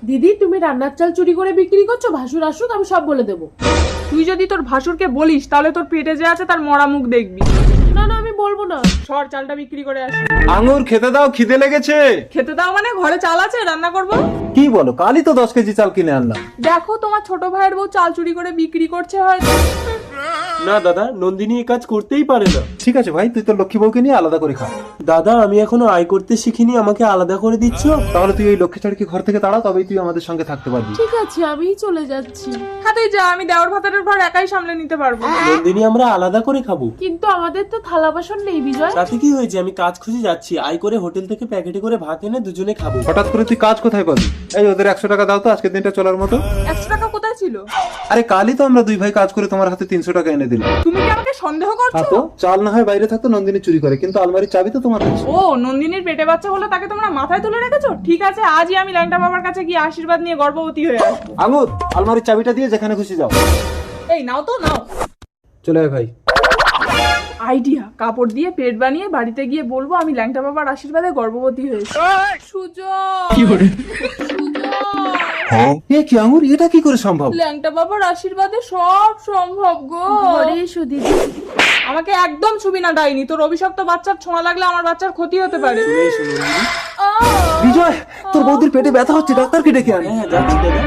দিদি তুমি রান্নার চাল চুরি করে বিক্রি করছো, ভাসুর আসুক আমি সব বলে দেবো। তুই যদি তোর ভাসুরকে বলিস তাহলে তোর পেটে যে আছে তার মরা মুখ দেখবি। না না আমি বলবো না। সর চালটা বিক্রি করে আসি। আঙুর খেতে দাও, খিদে লেগেছে। খেতে দাও মানে ঘরে চাল আছে, রান্না করব। কি বলো, কালই তো 10 কেজি চাল কিনে আনলাম। দেখো তোমার ছোট ভাইয়ের বউ চাল চুরি করে বিক্রি করছে হয়তো। না দাদা, নন্দিনী এই কাজ করতেই পারে না। ঠিক আছে ভাই, তুই তোর লক্ষ্মী বউকে নিয়ে আলাদা করে খা। দাদা আমি এখনো আয় করতে শিখিনি, আমাকে আলাদা করে দিচ্ছ? তাহলে তুই এই লক্ষ্মী ছাড়কে ঘর থেকে তাড়া, তবেই তুই আমাদের সঙ্গে থাকতে পারবি। ঠিক আছে আমিই চলে যাচ্ছি। হ্যাঁ তুই যা, আমি দেওয়ার ভাতারের ভার একাই সামলে নিতে পারবো। নন্দিনী আমরা আলাদা করে খাবো। কিন্তু আমাদের তো থালা বাসন নেই বিজয়। তাতে কি হয়েছে, আমি কাজ খুঁজে যাচ্ছি, আয় করে হোটেল থেকে প্যাকেটে করে ভাত এনে দুজনে খাবো। হঠাৎ করে তুই কাজ কোথায় পাবি? এই ওদের 100 টাকা দাও তো আজকের দিনটা চলার মতো। 100 টাকা কোথায় ছিল? আরে কালই তো আমরা দুই ভাই কাজ করে তোমার হাতে 300 টাকা এনে দিলাম। তুমি কি আমাকে সন্দেহ করছো? তো চাল না হয় বাইরে থাকতো, নন্দিনী চুরি করে, কিন্তু আলমারির চাবি তো তোমার কাছে। ও নন্দিনীর পেটে বাচ্চা হলো তাকে তোমরা মাথায় তুলে রেখেছো? ঠিক আছে আজই আমি ল্যাংটা বাবার কাছে গিয়ে আশীর্বাদ নিয়ে গর্ভবতী হয়ে আসবো। আঙুর, আলমারির চাবিটা দিয়ে যেখানে খুশি যাও। এই নাও তো নাও। চলে আয় ভাই। আইডিয়া, কাপড় দিয়ে পেট বানিয়ে বাড়িতে গিয়ে বলবো আমি ল্যাংটা বাবার আশীর্বাদে গর্ভবতী হয়েছি। সুজয় এ কি আঙুর, এটা কি করে সম্ভব? ল্যাংটা বাবার আশীর্বাদে সব সম্ভব গো। ঘরে এসো দিদি। আমাকে একদম ছবি না ডাইনি, তোর অভিশপ্ত বাচ্চার ছোঁয়া লাগলে আমার বাচ্চার ক্ষতি হতে পারে। বিজয়, তোর বৌদির পেটে ব্যথা হচ্ছে, ডাক্তারকে ডেকে আন। হ্যাঁ যাচ্ছি দাদা।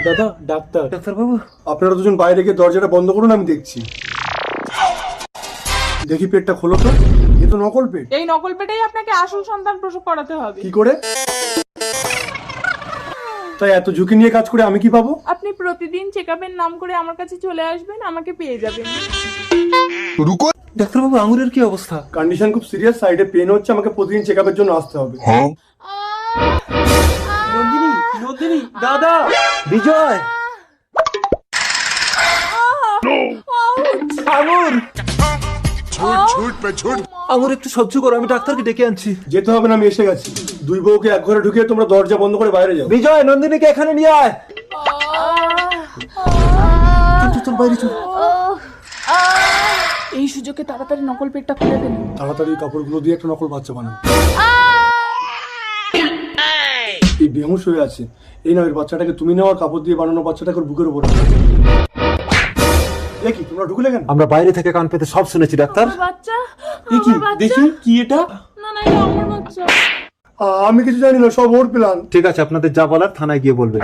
দাদা ডাক্তার। ডাক্তার বাবু, আপনারা দুজন বাইরে গিয়ে দরজাটা বন্ধ করুন, আমি দেখছি। দেখি পেটটা খোলো তো, এ তো নকল পেট। এই নকল পেটেই আপনাকে আসল সন্তান প্রসব করাতে হবে। কি করে? তাই এত ঝুঁকি নিয়ে কাজ করে আমি কি পাবো? আপনি প্রতিদিন চেকআপের নাম করে আমার কাছে চলে আসবেন, আমাকে পেয়ে যাবেন। ডাক্তার বাবু আঙুরের কি অবস্থা? কন্ডিশন খুব সিরিয়াস, সাইডে পেন হচ্ছে, আমাকে প্রতিদিন চেকআপের জন্য আসতে হবে। নন্দিনী, নন্দিনী, দাদা। বিজয়, আঙুর, আঙুর একটু সহ্য করো, আমি ডাক্তারকে ডেকে আনছি। যেতে হবে না, আমি এসে গেছি। দুই বউকে এক ঘরে ঢুকিয়ে তোমরা দরজা বন্ধ করে বাইরে যাও। বিজয়, নন্দিনীকে এখানে নিয়ে আয়। চল, চল, বাইরে চল। এই সুযোগে তাড়াতাড়ি নকল পেটটা খুলে ফেলুন। তাড়াতাড়ি কাপড়গুলো দিয়ে একটা নকল বাচ্চা বানাও। এই বেহুশ হয়ে আছে, এই নাও, এর বাচ্চাটাকে তুমি নাও, আর কাপড় দিয়ে বানানো বাচ্চাটাকে ওর বুকের উপর রাখো। দেখি তোমরা ঢুকলে কেন? আমরা বাইরে থেকে কান পেতে সব শুনেছি ডাক্তার। আমার বাচ্চা, এ কি, আমার বাচ্চা। দেখি কি এটা? না না এটা আমার বাচ্চা। আমি কিছু জানি না, সব ওর প্ল্যান। ঠিক আছে, আপনাদের যা বলার থানায় গিয়ে বলবেন।